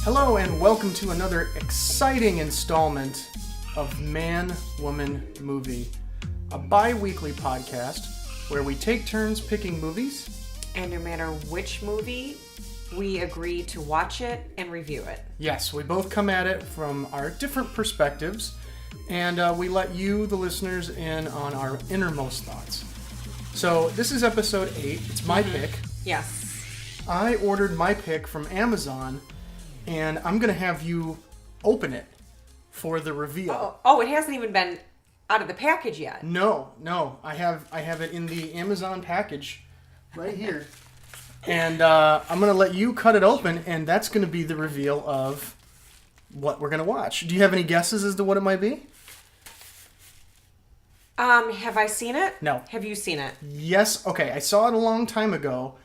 Hello and welcome to another exciting installment of Man, Woman, Movie, a bi-weekly podcast where we take turns picking movies. And no matter which movie, we agree to watch it and review it. Yes, we both come at it from our different perspectives, and we let you, the listeners, in on our innermost thoughts. So this is episode 8. It's my pick. Yes. I ordered my pick from Amazon, and I'm going to have you open it for the reveal. Oh, it hasn't even been out of the package yet. No. I have it in the Amazon package right here. And I'm going to let you cut it open, and that's going to be the reveal of what we're going to watch. Do you have any guesses as to what it might be? Have I seen it? No. Have you seen it? Yes. Okay, I saw it a long time ago,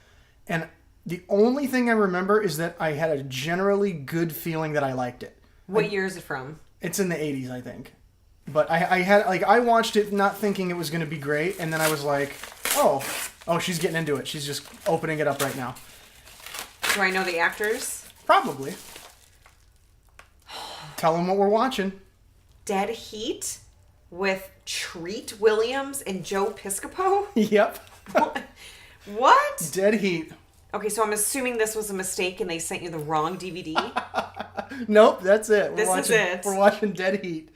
and the only thing I remember is that I had a generally good feeling that I liked it. What year is it from? It's in the 80s, I think. But I watched it not thinking it was going to be great, and then I was like, oh, she's getting into it. She's just opening it up right now. Do I know the actors? Probably. Tell them what we're watching. Dead Heat with Treat Williams and Joe Piscopo? Yep. What? Dead Heat. Okay, so I'm assuming this was a mistake and they sent you the wrong DVD. Nope, that's it. This is it. We're watching Dead Heat.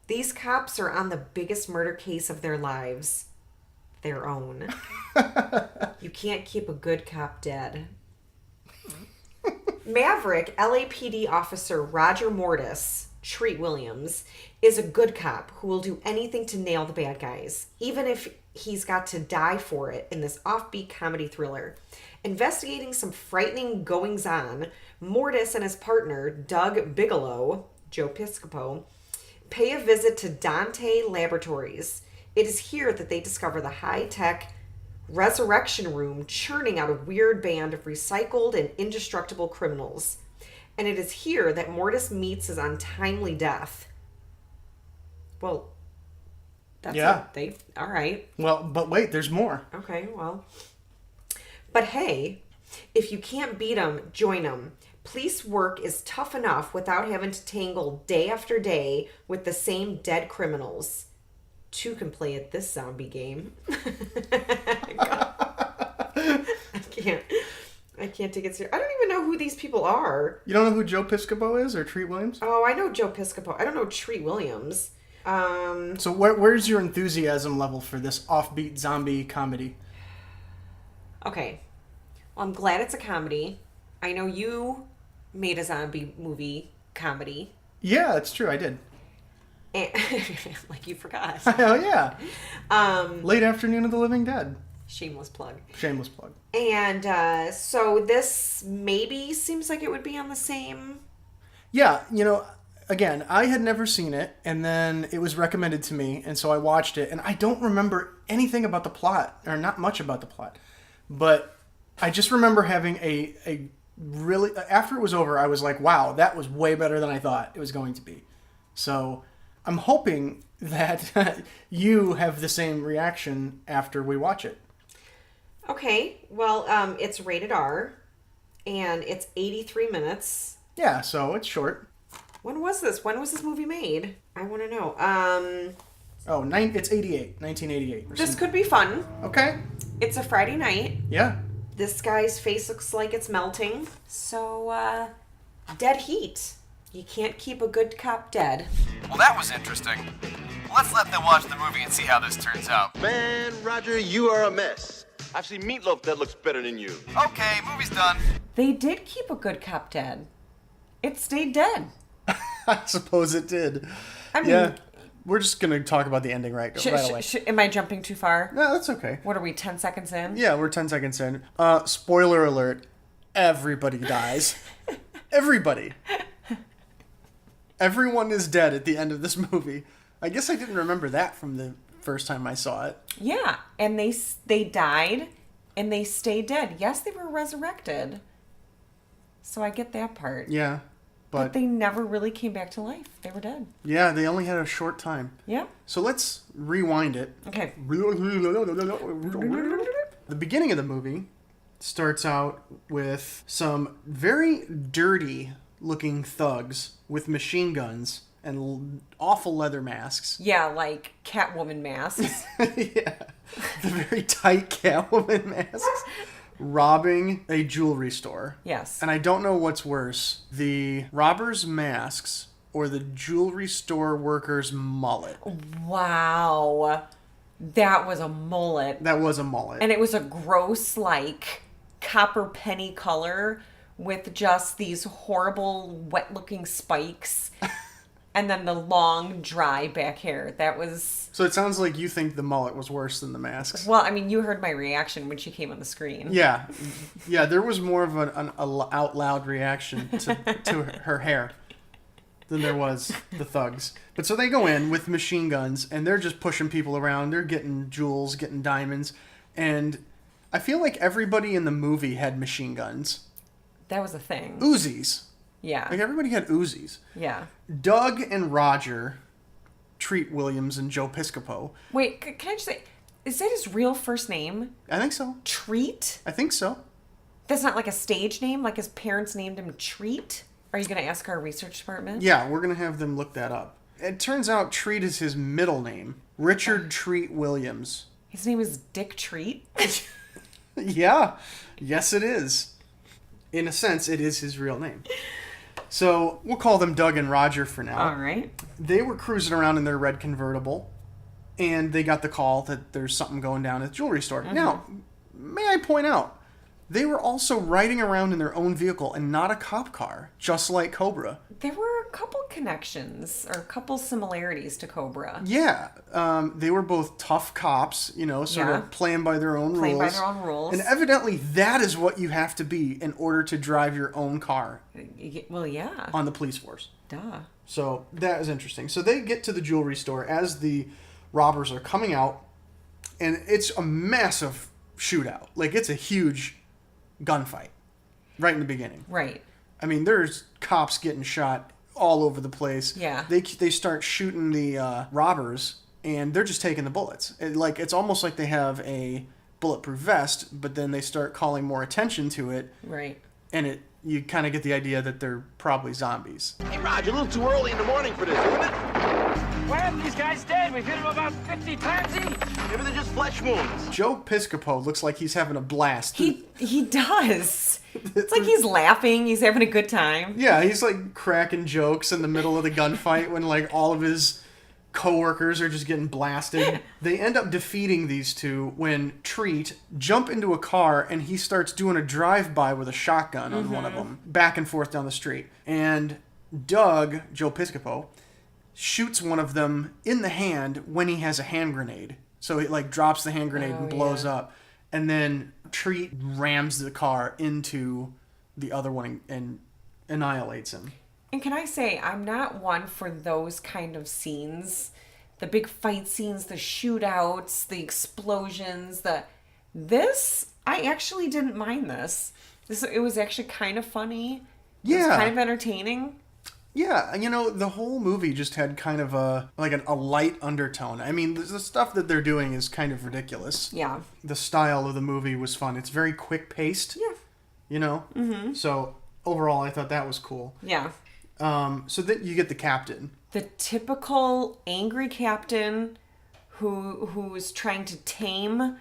These cops are on the biggest murder case of their lives. Their own. You can't keep a good cop dead. Maverick LAPD officer Roger Mortis, Treat Williams, is a good cop who will do anything to nail the bad guys, even if he's got to die for it in this offbeat comedy thriller. Investigating some frightening goings-on, Mortis and his partner, Doug Bigelow, Joe Piscopo, pay a visit to Dante Laboratories. It is here that they discover the high-tech resurrection room churning out a weird band of recycled and indestructible criminals. And it is here that Mortis meets his untimely death. Well, that's it. All right. Well, but wait, there's more. Okay, well. But hey, if you can't beat 'em, join 'em. Police work is tough enough without having to tangle day after day with the same dead criminals. Two can play at this zombie game. I can't take it serious. I don't even know who these people are. You don't know who Joe Piscopo is or Treat Williams? Oh, I know Joe Piscopo. I don't know Treat Williams. So where's your enthusiasm level for this offbeat zombie comedy? Okay. Well, I'm glad it's a comedy. I know you made a zombie movie comedy. Yeah, that's true. I did. And, like you forgot. Oh, yeah. Late Afternoon of the Living Dead. Shameless plug. Shameless plug. And so this maybe seems like it would be on the same... Yeah, again, I had never seen it, and then it was recommended to me, and so I watched it, and I don't remember anything about the plot, or not much about the plot, but I just remember having a really... After it was over, I was like, wow, that was way better than I thought it was going to be. So I'm hoping that you have the same reaction after we watch it. Okay, well, it's rated R, and it's 83 minutes. Yeah, so it's short. When was this? When was this movie made? I want to know. It's 1988. This could be fun. Okay. It's a Friday night. Yeah. This guy's face looks like it's melting. So, Dead Heat. You can't keep a good cop dead. Well, that was interesting. Let's let them watch the movie and see how this turns out. Man, Roger, you are a mess. I've seen Meatloaf that looks better than you. Okay, movie's done. They did keep a good cop dead. It stayed dead. I suppose it did. I mean, yeah. We're just going to talk about the ending right away. Am I jumping too far? No, that's okay. What are we, 10 seconds in? Yeah, we're 10 seconds in. Spoiler alert. Everybody dies. Everybody. Everyone is dead at the end of this movie. I guess I didn't remember that from the first time I saw it. Yeah, and they died, and they stayed dead. Yes, they were resurrected. So I get that part. Yeah, but they never really came back to life. They were dead. Yeah, they only had a short time. Yeah. So let's rewind it. Okay. The beginning of the movie starts out with some very dirty looking thugs with machine guns and awful leather masks. Yeah, like Catwoman masks. Yeah. The very tight Catwoman masks. Robbing a jewelry store. Yes. And I don't know what's worse, the robbers' masks or the jewelry store workers' mullet. Wow. That was a mullet. That was a mullet. And it was a gross, like, copper penny color with just these horrible, wet-looking spikes. And then the long, dry back hair. That was... So it sounds like you think the mullet was worse than the masks. Well, I mean, you heard my reaction when she came on the screen. Yeah. Yeah, there was more of an out loud reaction to her hair than there was the thugs. But so they go in with machine guns, and they're just pushing people around. They're getting jewels, getting diamonds. And I feel like everybody in the movie had machine guns. That was a thing. Uzis. Yeah. Like, everybody had Uzis. Yeah. Doug and Roger, Treat Williams and Joe Piscopo. Wait, can I just say, is that his real first name? I think so. Treat? I think so. That's not like a stage name? Like his parents named him Treat? Are you going to ask our research department? Yeah, we're going to have them look that up. It turns out Treat is his middle name. Richard Treat Williams. His name is Dick Treat? Yeah. Yes, it is. In a sense, it is his real name. So we'll call them Doug and Roger for now. All right. They were cruising around in their red convertible, and they got the call that there's something going down at the jewelry store. Mm-hmm. Now, may I point out, they were also riding around in their own vehicle and not a cop car, just like Cobra. There were a couple connections or a couple similarities to Cobra. Yeah, they were both tough cops, sort of playing by their own rules. Playing by their own rules. And evidently that is what you have to be in order to drive your own car Well, yeah. on the police force. Duh. So that is interesting. So they get to the jewelry store as the robbers are coming out, and it's a massive shootout. Like, it's a huge gunfight right in the beginning. Right. I mean, there's cops getting shot all over the place. Yeah. They start shooting the robbers, and they're just taking the bullets. It's almost like they have a bulletproof vest, but then they start calling more attention to it. Right. And you kind of get the idea that they're probably zombies. Hey, Roger, a little too early in the morning for this, isn't it? Why aren't these guys dead? We've hit them about 50 times each. Maybe they're just flesh wounds. Joe Piscopo looks like he's having a blast. He does. It's like he's laughing. He's having a good time. Yeah, he's like cracking jokes in the middle of the gunfight when like all of his coworkers are just getting blasted. They end up defeating these two when Treat jump into a car and he starts doing a drive-by with a shotgun on one of them, back and forth down the street. And Doug, Joe Piscopo, shoots one of them in the hand when he has a hand grenade. So he like drops the hand grenade and blows up. And then Treat rams the car into the other one and annihilates him. And can I say, I'm not one for those kind of scenes. The big fight scenes, the shootouts, the explosions, This, I actually didn't mind this. It was actually kind of funny. It was kind of entertaining. Yeah, the whole movie just had kind of a light undertone. I mean, the stuff that they're doing is kind of ridiculous. Yeah. The style of the movie was fun. It's very quick-paced. Yeah. Mm-hmm. So, overall, I thought that was cool. Yeah. So then you get the captain. The typical angry captain who's trying to tame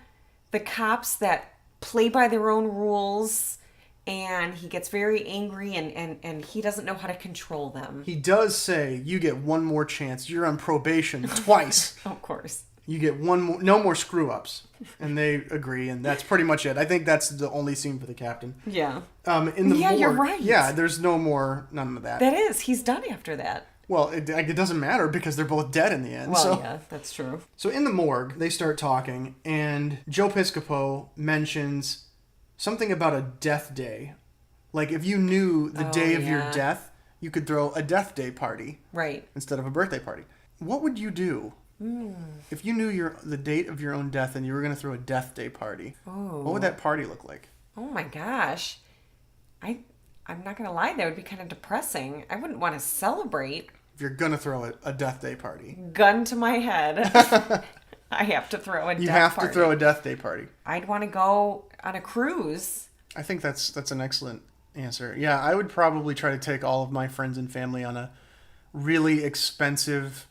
the cops that play by their own rules, and he gets very angry and he doesn't know how to control them. He does say, you get one more chance. You're on probation twice. Of course. You get one more, no more screw-ups. And they agree, and that's pretty much it. I think that's the only scene for the captain. Yeah. In the morgue, you're right. Yeah, there's none of that. That is. He's done after that. Well, it doesn't matter because they're both dead in the end. Well, yeah, that's true. So in the morgue, they start talking, and Joe Piscopo mentions something about a death day. Like, if you knew the day of your death, you could throw a death day party. Right. Instead of a birthday party. What would you do? If you knew the date of your own death and you were going to throw a death day party, what would that party look like? Oh my gosh. I'm not going to lie, that would be kind of depressing. I wouldn't want to celebrate. If you're going to throw a death day party. Gun to my head. I have to throw a death party. You have to throw a death day party. I'd want to go on a cruise. I think that's an excellent answer. Yeah, I would probably try to take all of my friends and family on a really expensive...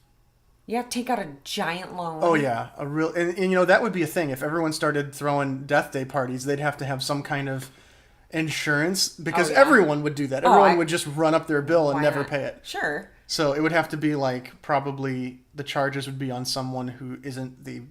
Yeah, take out a giant loan. Oh, yeah. And, you know, that would be a thing. If everyone started throwing death day parties, they'd have to have some kind of insurance because everyone would do that. Everyone would just run up their bill and never pay it. Sure. So it would have to be like probably the charges would be on someone who isn't the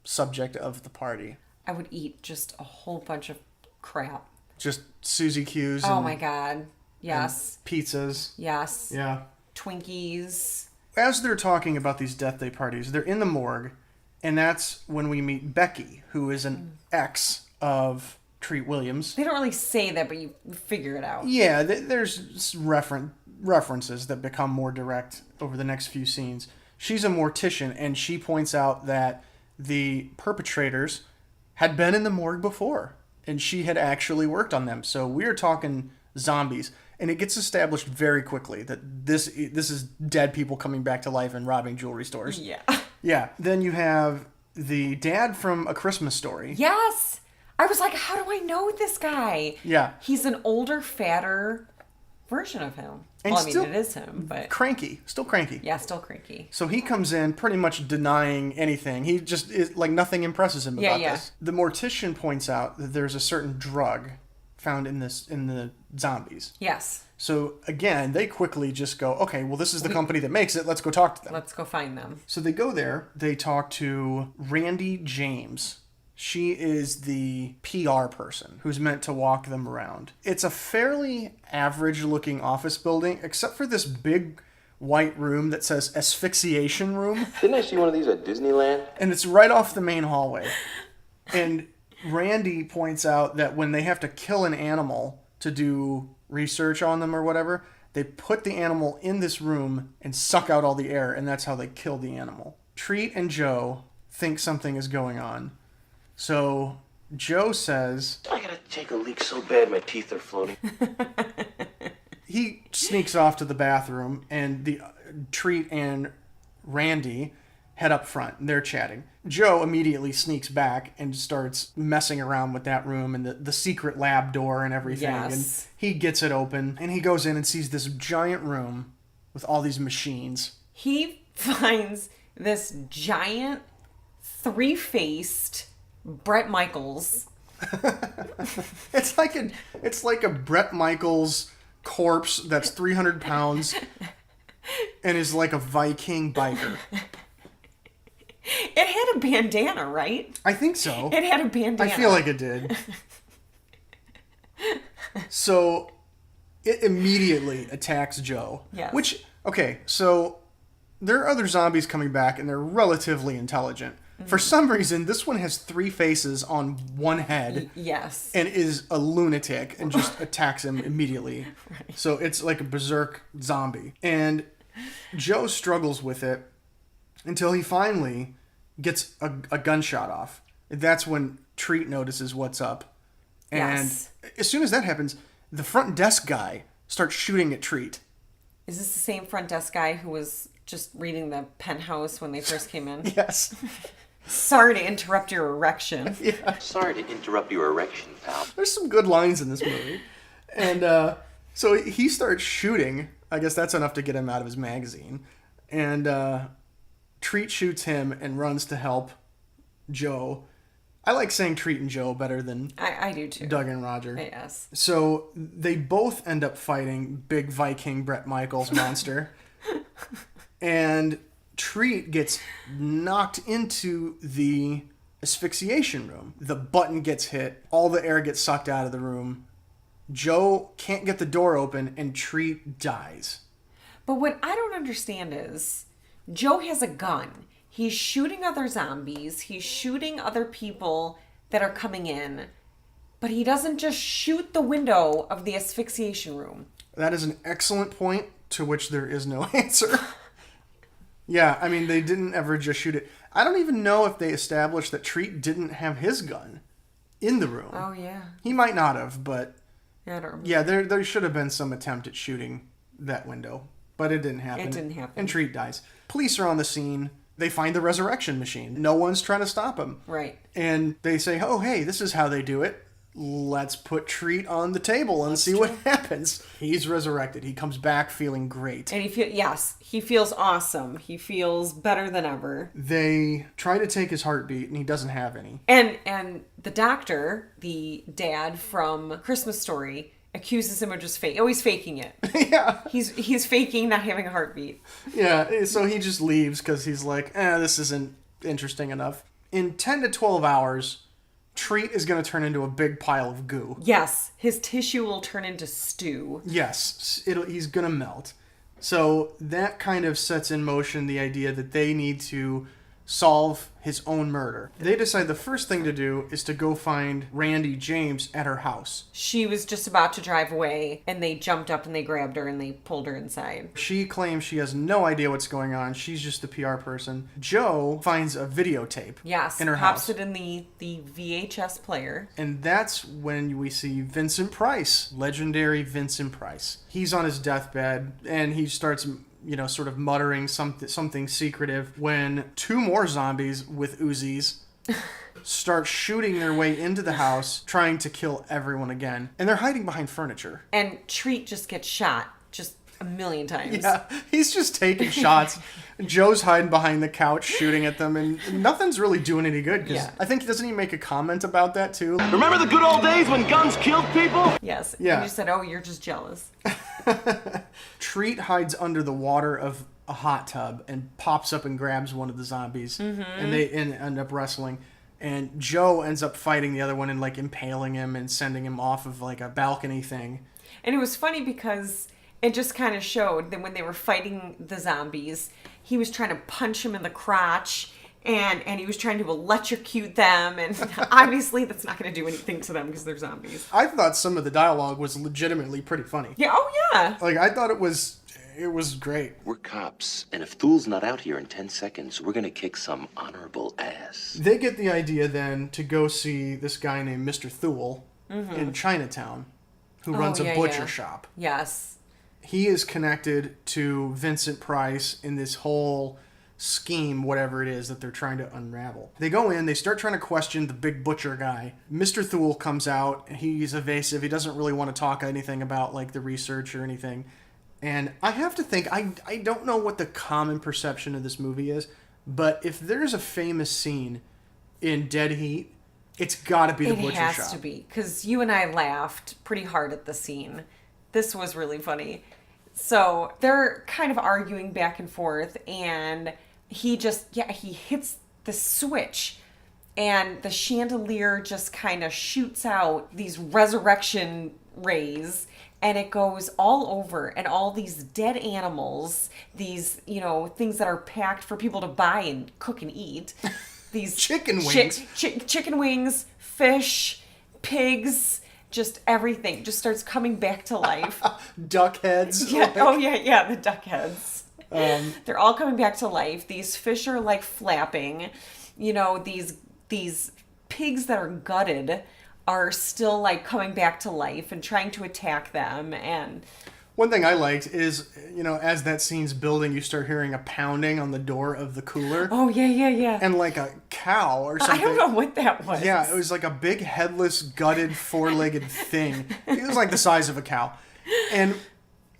subject of the party. I would eat just a whole bunch of crap. Just Suzy Q's. Oh my God. Yes. Pizzas. Yes. Yeah. Twinkies. As they're talking about these death day parties, they're in the morgue, and that's when we meet Becky, who is an ex of Treat Williams. They don't really say that, but you figure it out. Yeah, there's references that become more direct over the next few scenes. She's a mortician, and she points out that the perpetrators had been in the morgue before, and she had actually worked on them. So we're talking zombies. And it gets established very quickly that this is dead people coming back to life and robbing jewelry stores. Yeah. Yeah. Then you have the dad from A Christmas Story. Yes. I was like, how do I know this guy? Yeah. He's an older, fatter version of him. And well, still it is him, but... Cranky. Still cranky. Yeah, still cranky. So he comes in pretty much denying anything. He just is like nothing impresses him about this. The mortician points out that there's a certain drug found in the zombies. Yes. So again, they quickly just go, okay, well, this is the company that makes it. Let's go talk to them. Let's go find them. So they go there. They talk to Randy James. She is the PR person who's meant to walk them around. It's a fairly average-looking office building, except for this big white room that says asphyxiation room. Didn't I see one of these at Disneyland? And it's right off the main hallway. And Randy points out that when they have to kill an animal to do research on them or whatever, they put the animal in this room and suck out all the air, and that's how they kill the animal. Treat and Joe think something is going on. So Joe says, I gotta take a leak so bad my teeth are floating. He sneaks off to the bathroom, and the Treat and Randy head up front, and they're chatting. Joe immediately sneaks back and starts messing around with that room and the secret lab door and everything. Yes. And he gets it open, and he goes in and sees this giant room with all these machines. He finds this giant, three-faced Bret Michaels. It's like a Bret Michaels corpse that's 300 pounds and is like a Viking biker. It had a bandana, right? I think so. It had a bandana. I feel like it did. So it immediately attacks Joe. Yes. Which, okay, so there are other zombies coming back and they're relatively intelligent. Mm-hmm. For some reason, this one has three faces on one head. Yes. And is a lunatic and just attacks him immediately. Right. So it's like a berserk zombie. And Joe struggles with it until he finally gets a gunshot off. That's when Treat notices what's up. And as soon as that happens, the front desk guy starts shooting at Treat. Is this the same front desk guy who was just reading the Penthouse when they first came in? Yes. Sorry to interrupt your erection. Yeah. Sorry to interrupt your erection, pal. There's some good lines in this movie. And so he starts shooting. I guess that's enough to get him out of his magazine. And Treat shoots him and runs to help Joe. I like saying Treat and Joe better than I do too. Doug and Roger. Yes. So they both end up fighting big Viking Bret Michaels monster. And Treat gets knocked into the asphyxiation room. The button gets hit. All the air gets sucked out of the room. Joe can't get the door open and Treat dies. But what I don't understand is Joe has a gun. He's shooting other zombies. He's shooting other people that are coming in. But he doesn't just shoot the window of the asphyxiation room. That is an excellent point to which there is no answer. Yeah, I mean, they didn't ever just shoot it. I don't even know if they established that Treat didn't have his gun in the room. Oh, yeah. He might not have, but... Yeah, I don't remember. Yeah, there should have been some attempt at shooting that window. But it didn't happen. It didn't happen. And Treat dies. Police are on the scene. They find the resurrection machine. No one's trying to stop him. Right. And they say, oh, hey, this is how they do it. let's put Treat on the table and see what happens. He's resurrected. He comes back feeling great. And he feels awesome. He feels better than ever. They try to take his heartbeat, and he doesn't have any. And the doctor, the dad from Christmas Story, accuses him of just he's faking it. Yeah. He's faking not having a heartbeat. Yeah, so he just leaves because he's like, this isn't interesting enough. In 10 to 12 hours, Treat is going to turn into a big pile of goo. Yes, his tissue will turn into stew. Yes, he's going to melt. So that kind of sets in motion the idea that they need to solve his own murder. They decide the first thing to do is to go find Randy James at her house. She was just about to drive away, and they jumped up and they grabbed her and they pulled her inside. She claims she has no idea what's going on. She's just the PR person. Joe finds a videotape in her house. Pops it in the VHS player. And that's when we see Vincent Price, legendary Vincent Price. He's on his deathbed, and he starts sort of muttering something secretive when two more zombies with Uzis start shooting their way into the house, trying to kill everyone again. And they're hiding behind furniture. And Treat just gets shot just a million times. Yeah, he's just taking shots. Joe's hiding behind the couch shooting at them, and nothing's really doing any good. Because I think, doesn't he make a comment about that too? Remember the good old days when guns killed people? Yes. Yeah. And you said, you're just jealous. Treat hides under the water of a hot tub and pops up and grabs one of the zombies, and they end up wrestling. And Joe ends up fighting the other one and impaling him and sending him off of a balcony thing. And it was funny because it just kind of showed that when they were fighting the zombies, he was trying to punch him in the crotch. And he was trying to electrocute them, and obviously that's not going to do anything to them because they're zombies. I thought some of the dialogue was legitimately pretty funny. Yeah, yeah. I thought it was great. We're cops, and if Thul's not out here in 10 seconds, we're gonna kick some honorable ass. They get the idea then to go see this guy named Mr. Thule in Chinatown, who runs a butcher shop. Yes. He is connected to Vincent Price in this whole scheme, whatever it is that they're trying to unravel. They go in, they start trying to question the big butcher guy. Mr. Thule comes out, he's evasive, he doesn't really want to talk anything about the research or anything. And I have to think, I don't know what the common perception of this movie is, but if there's a famous scene in Dead Heat, it's got to be the butcher shop. It has to be, because you and I laughed pretty hard at the scene. This was really funny. So they're kind of arguing back and forth, and he hits the switch, and the chandelier just kind of shoots out these resurrection rays, and it goes all over, and all these dead animals, these, things that are packed for people to buy and cook and eat. These chicken wings. Chicken wings, fish, pigs, just everything just starts coming back to life. Duck heads. Yeah, the duck heads. They're all coming back to life. These fish are flapping. These pigs that are gutted are still coming back to life and trying to attack them. And one thing I liked is, as that scene's building, you start hearing a pounding on the door of the cooler. Oh, yeah. And a cow or something. I don't know what that was. Yeah, it was a big headless, gutted, four-legged thing. It was the size of a cow. And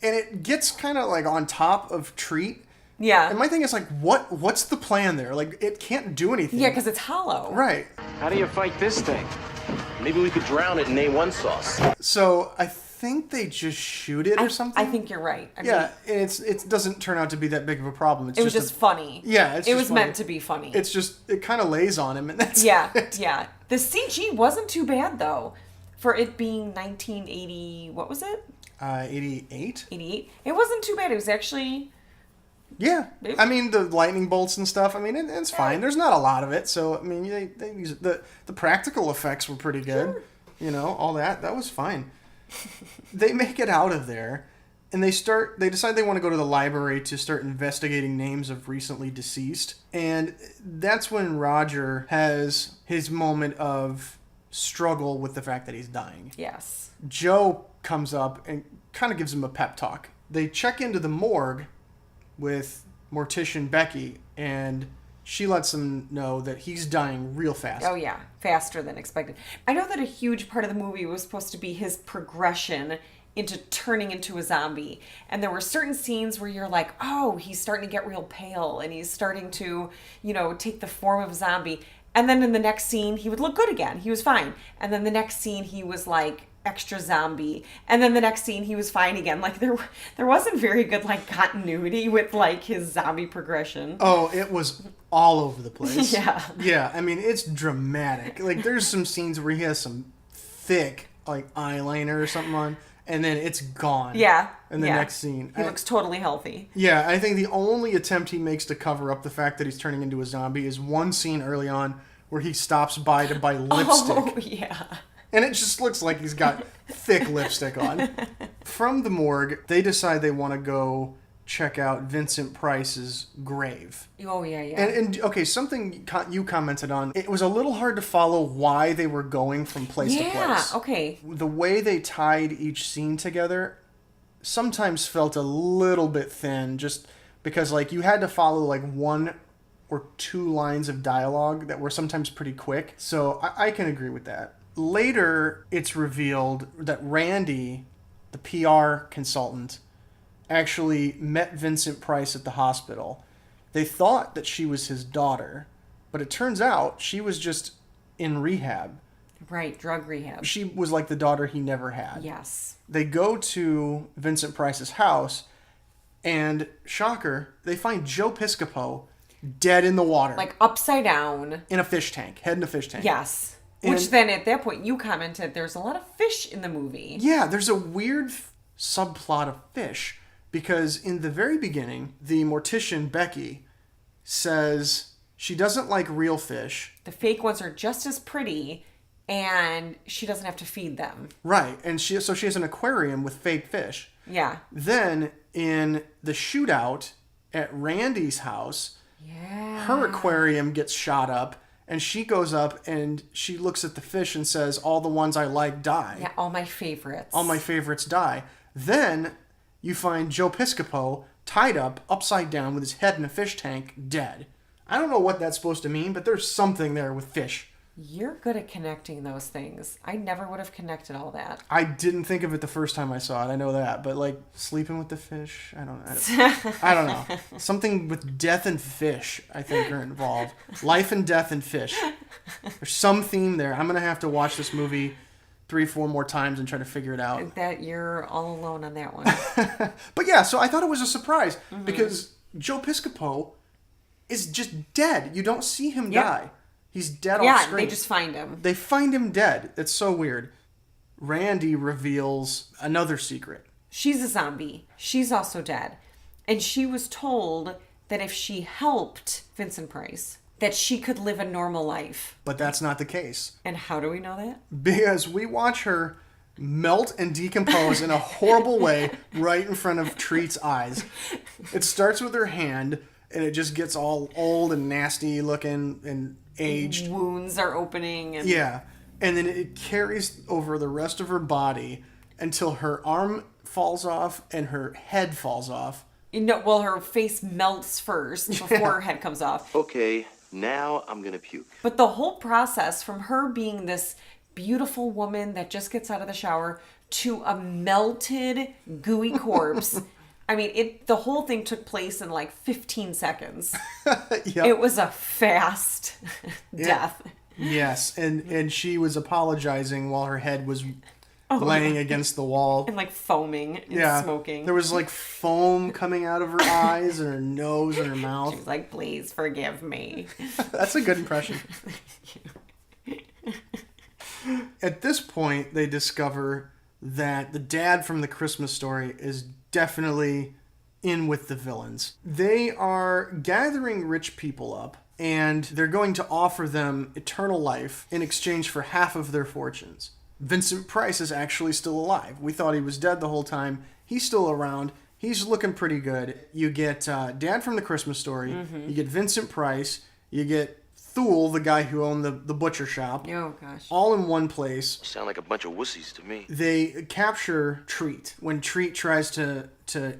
it gets kind of on top of Treat. Yeah. And my thing is what's the plan there? It can't do anything. Yeah, because it's hollow. Right. How do you fight this thing? Maybe we could drown it in A1 sauce. So I think they just shoot it or something. I think you're right. I mean, it doesn't turn out to be that big of a problem. It was just funny. Yeah, it was meant to be funny. It's just it kind of lays on him, and that's it. Yeah. The CG wasn't too bad though, for it being 1980. What was it? 88. 88. It wasn't too bad. It was actually. Yeah, I mean the lightning bolts and stuff. I mean it's fine. There's not a lot of it, so I mean they use the practical effects were pretty good. Sure. All that was fine. They make it out of there, and they decide they want to go to the library to start investigating names of recently deceased, and that's when Roger has his moment of struggle with the fact that he's dying. Yes. Joe comes up and kind of gives him a pep talk. They check into the morgue with mortician Becky, and she lets him know that he's dying real fast. Oh, yeah. Faster than expected. I know that a huge part of the movie was supposed to be his progression into turning into a zombie. And there were certain scenes where you're like, oh, he's starting to get real pale and he's starting to, take the form of a zombie. And then in the next scene, he would look good again. He was fine. And then the next scene, he was like extra zombie. And then the next scene, he was fine again. Like there wasn't very good like continuity with like his zombie progression. Oh, it was all over the place. Yeah. Yeah, I mean, it's dramatic. Like there's some scenes where he has some thick like eyeliner or something on, and then it's gone. Yeah. In the next scene. He looks totally healthy. Yeah, I think the only attempt he makes to cover up the fact that he's turning into a zombie is one scene early on where he stops by to buy lipstick. Oh, yeah. And it just looks like he's got thick lipstick on. From the morgue, they decide they want to go check out Vincent Price's grave. Oh, yeah, yeah. And okay, something you commented on, it was a little hard to follow why they were going from place to place. Yeah, okay. The way they tied each scene together sometimes felt a little bit thin, just because like you had to follow like one or two lines of dialogue that were sometimes pretty quick. So I can agree with that. Later, it's revealed that Randy, the PR consultant, actually met Vincent Price at the hospital. They thought that she was his daughter, but it turns out she was just in rehab. Right, drug rehab. She was like the daughter he never had. Yes. They go to Vincent Price's house, and shocker, they find Joe Piscopo dead in the water. Like upside down. In a fish tank. Head in a fish tank. Yes. And which then at that point you commented there's a lot of fish in the movie. Yeah, there's a weird subplot of fish. Because in the very beginning, the mortician, Becky, says she doesn't like real fish. The fake ones are just as pretty, and she doesn't have to feed them. Right, and she has an aquarium with fake fish. Yeah. Then, in the shootout at Randy's house, her aquarium gets shot up, and she goes up and she looks at the fish and says, all the ones I like die. Yeah, all my favorites. All my favorites die. Then you find Joe Piscopo tied up, upside down, with his head in a fish tank, dead. I don't know what that's supposed to mean, but there's something there with fish. You're good at connecting those things. I never would have connected all that. I didn't think of it the first time I saw it, I know that. But, like, sleeping with the fish, I don't know. Something with death and fish, I think, are involved. Life and death and fish. There's some theme there. I'm going to have to watch this movie 3-4 more times and try to figure it out. That you're all alone on that one. But yeah, so I thought it was a surprise because Joe Piscopo is just dead. You don't see him die. He's dead off screen. Yeah, they just find him. They find him dead. It's so weird. Randy reveals another secret. She's a zombie. She's also dead. And she was told that if she helped Vincent Price, that she could live a normal life. But that's not the case. And how do we know that? Because we watch her melt and decompose in a horrible way right in front of Treat's eyes. It starts with her hand, and it just gets all old and nasty looking and aged. Wounds are opening. And... Yeah. And then it carries over the rest of her body until her arm falls off and her head falls off. Well, her face melts first before her head comes off. Okay, now I'm gonna puke. But the whole process from her being this beautiful woman that just gets out of the shower to a melted, gooey corpse. I mean, the whole thing took place in like 15 seconds. Yep. It was a fast death. Yes, and she was apologizing while her head was laying against the wall. And like foaming and smoking. There was like foam coming out of her eyes and her nose and her mouth. She was like, please forgive me. That's a good impression. At this point, they discover that the dad from the Christmas Story is definitely in with the villains. They are gathering rich people up, and they're going to offer them eternal life in exchange for half of their fortunes. Vincent Price is actually still alive. We thought he was dead the whole time. He's still around. He's looking pretty good. You get Dad from the Christmas Story. Mm-hmm. You get Vincent Price. You get Thule, the guy who owned the butcher shop. Oh, gosh. All in one place. Sound like a bunch of wussies to me. They capture Treat when Treat tries to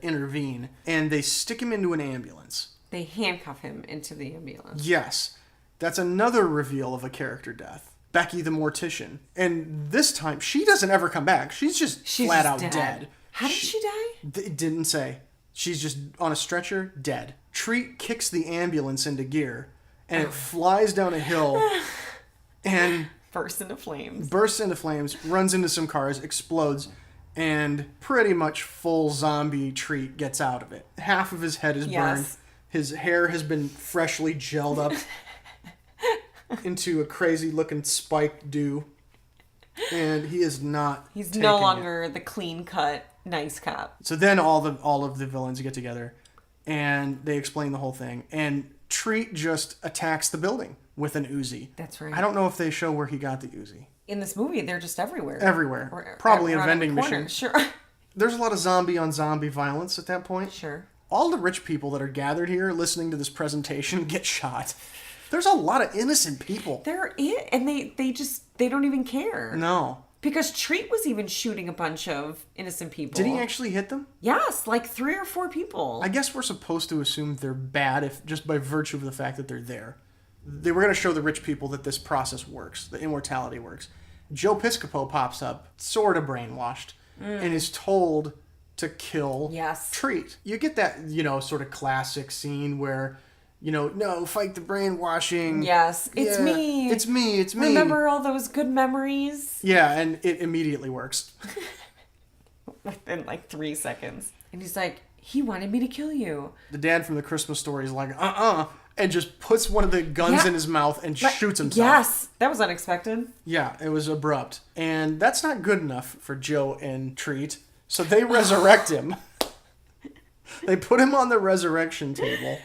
intervene, and they stick him into an ambulance. They handcuff him into the ambulance. Yes. That's another reveal of a character death. Becky the mortician. And this time, she doesn't ever come back. She's flat just out dead. How did she die? It didn't say. She's just on a stretcher, dead. Treat kicks the ambulance into gear, and it flies down a hill and Bursts into flames. Runs into some cars, explodes, and pretty much full zombie Treat gets out of it. Half of his head is burned. His hair has been freshly gelled up into a crazy looking spiked dew. And he is not. He's no longer the clean cut nice cop. So then all of the villains get together and they explain the whole thing. And Treat just attacks the building with an Uzi. That's right. I don't know if they show where he got the Uzi. In this movie, they're just everywhere. Everywhere. Probably a vending machine. Sure. There's a lot of zombie on zombie violence at that point. Sure. All the rich people that are gathered here listening to this presentation get shot. There's a lot of innocent people. And they don't even care. No. Because Treat was even shooting a bunch of innocent people. Did he actually hit them? Yes, like 3 or 4 people. I guess we're supposed to assume they're bad if just by virtue of the fact that they're there. They were going to show the rich people that this process works, the immortality works. Joe Piscopo pops up, sort of brainwashed, and is told to kill Treat. You get that, sort of classic scene where, no, fight the brainwashing. Yes, it's me. It's me. Remember all those good memories? Yeah, and it immediately works. Within like 3 seconds. And he's like, he wanted me to kill you. The dad from the Christmas Story is like, and just puts one of the guns in his mouth and shoots himself. Yes, that was unexpected. Yeah, it was abrupt. And that's not good enough for Joe and Treat. So they resurrect him. They put him on the resurrection table.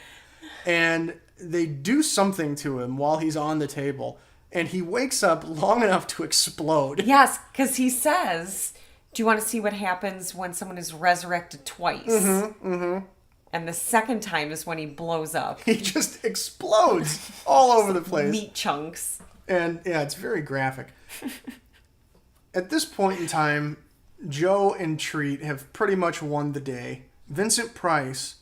And they do something to him while he's on the table. And he wakes up long enough to explode. Yes, because he says, do you want to see what happens when someone is resurrected twice? Mm-hmm. And the second time is when he blows up. He just explodes all over the place. Meat chunks. And yeah, it's very graphic. At this point in time, Joe and Treat have pretty much won the day. Vincent Price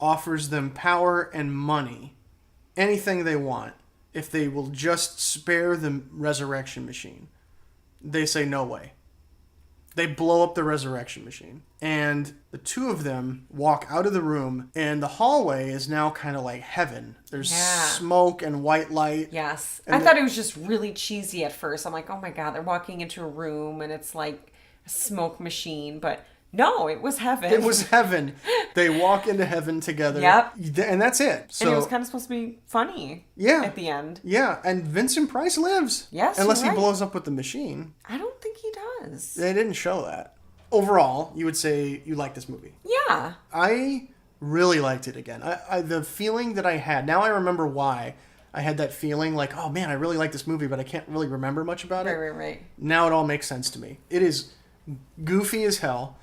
offers them power and money, anything they want, if they will just spare the resurrection machine. They say no way. They blow up the resurrection machine. And the two of them walk out of the room, and the hallway is now kind of like heaven. There's smoke and white light. Yes. I thought it was just really cheesy at first. I'm like, oh my God, they're walking into a room and it's like a smoke machine. But no, it was heaven. It was heaven. They walk into heaven together. Yep. And that's it. So, and it was kind of supposed to be funny at the end. Yeah, and Vincent Price lives. Yes, unless he right. blows up with the machine. I don't think he does. They didn't show that. Overall, you would say you like this movie. Yeah. I really liked it again. The feeling that I had, now I remember why I had that feeling like, oh man, I really like this movie, but I can't really remember much about it. Right. Now it all makes sense to me. It is goofy as hell,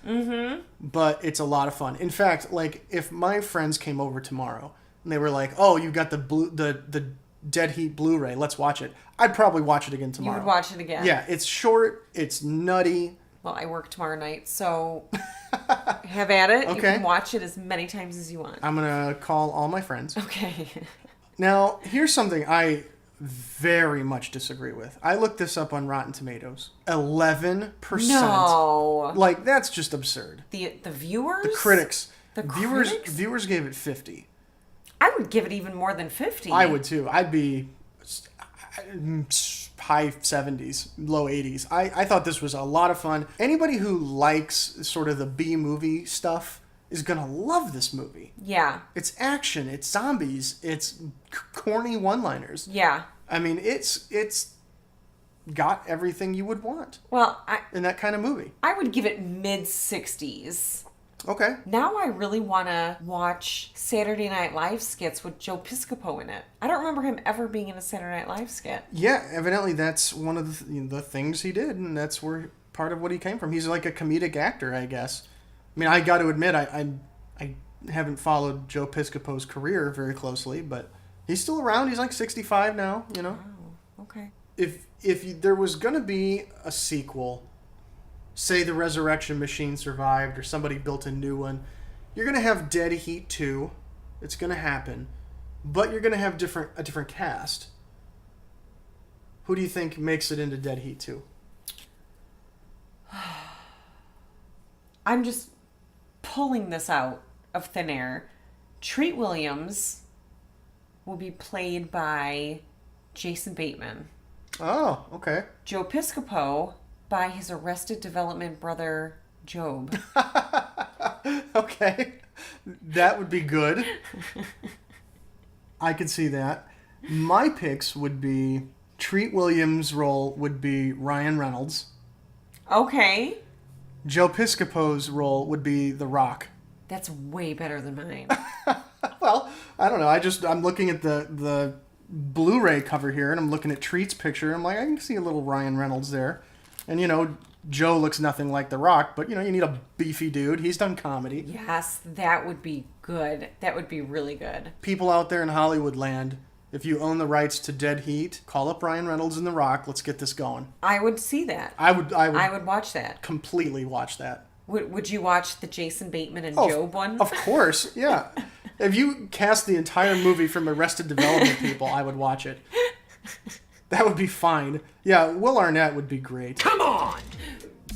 but it's a lot of fun. In fact, like if my friends came over tomorrow and they were like, "Oh, you got the Dead Heat Blu-ray, let's watch it," I'd probably watch it again tomorrow. You would watch it again. Yeah, it's short, it's nutty. Well, I work tomorrow night, so have at it. Okay. You can watch it as many times as you want. I'm gonna call all my friends. Okay. Now, here's something I very much disagree with. I looked this up on Rotten Tomatoes. 11%. No. Like, that's just absurd. The viewers? The critics. The viewers gave it 50. I would give it even more than 50. I would too. I'd be high 70s, low 80s. I thought this was a lot of fun. Anybody who likes sort of the B-movie stuff is gonna love this movie. Yeah. It's action, it's zombies, it's corny one-liners. Yeah. I mean, it's got everything you would want. Well, in that kind of movie. I would give it mid-60s. Okay. Now I really want to watch Saturday Night Live skits with Joe Piscopo in it. I don't remember him ever being in a Saturday Night Live skit. Yeah, evidently that's one of the things he did, and that's where part of what he came from. He's like a comedic actor, I guess. I mean, I got to admit, I haven't followed Joe Piscopo's career very closely, but he's still around. He's like 65 now, you know? Oh, okay. If there was going to be a sequel, say the Resurrection Machine survived or somebody built a new one, you're going to have Dead Heat 2. It's going to happen. But you're going to have a different cast. Who do you think makes it into Dead Heat 2? I'm just pulling this out of thin air. Treat Williams will be played by Jason Bateman. Oh, okay. Joe Piscopo by his Arrested Development brother, Job. Okay. That would be good. I could see that. My picks would be Treat Williams' role would be Ryan Reynolds. Okay. Joe Piscopo's role would be The Rock. That's way better than mine. Well, I don't know. I'm looking at the Blu-ray cover here, and I'm looking at Treat's picture. I'm like, I can see a little Ryan Reynolds there. And, Joe looks nothing like The Rock, but, you need a beefy dude. He's done comedy. Yes, that would be good. That would be really good. People out there in Hollywood land, if you own the rights to Dead Heat, call up Ryan Reynolds and The Rock. Let's get this going. I would see that. I would watch that. Completely watch that. Would you watch the Jason Bateman and Job one? Of course, yeah. If you cast the entire movie from Arrested Development people, I would watch it. That would be fine. Yeah, Will Arnett would be great. Come on!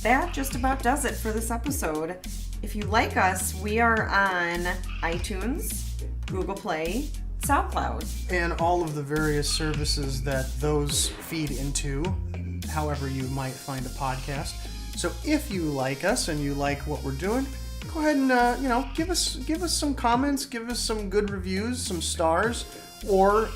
That just about does it for this episode. If you like us, we are on iTunes, Google Play, SoundCloud. And all of the various services that those feed into, however you might find a podcast. So if you like us and you like what we're doing, go ahead and give us some comments, give us some good reviews, some stars, or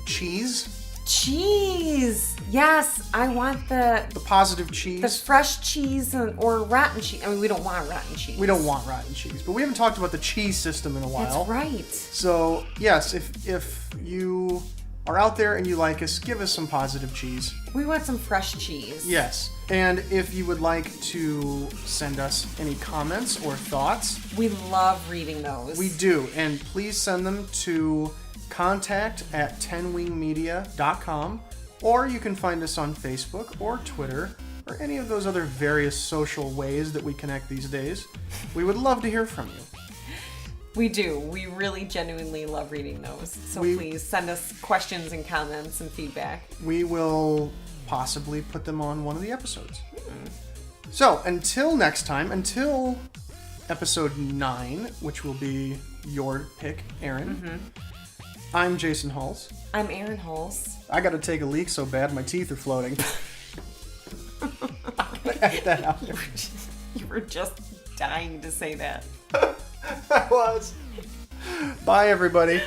cheese. Cheese. Yes, I want the positive cheese. The fresh cheese or rotten cheese. I mean, we don't want rotten cheese. We don't want rotten cheese, but we haven't talked about the cheese system in a while. That's right. So yes, if you are out there and you like us, give us some positive cheese. We want some fresh cheese. Yes. And if you would like to send us any comments or thoughts, we love reading those. We do. And please send them to contact@tenwingmedia.com, or you can find us on Facebook or Twitter or any of those other various social ways that we connect these days. We would love to hear from you. We do. We really genuinely love reading those. So please send us questions and comments and feedback. We will possibly put them on one of the episodes. So until next time, until episode 9, which will be your pick, Aaron. Mm-hmm. I'm Jason Halls. I'm Aaron Halls. I gotta take a leak so bad my teeth are floating. I'm gonna edit that out. You were just dying to say that. I was. Bye, everybody.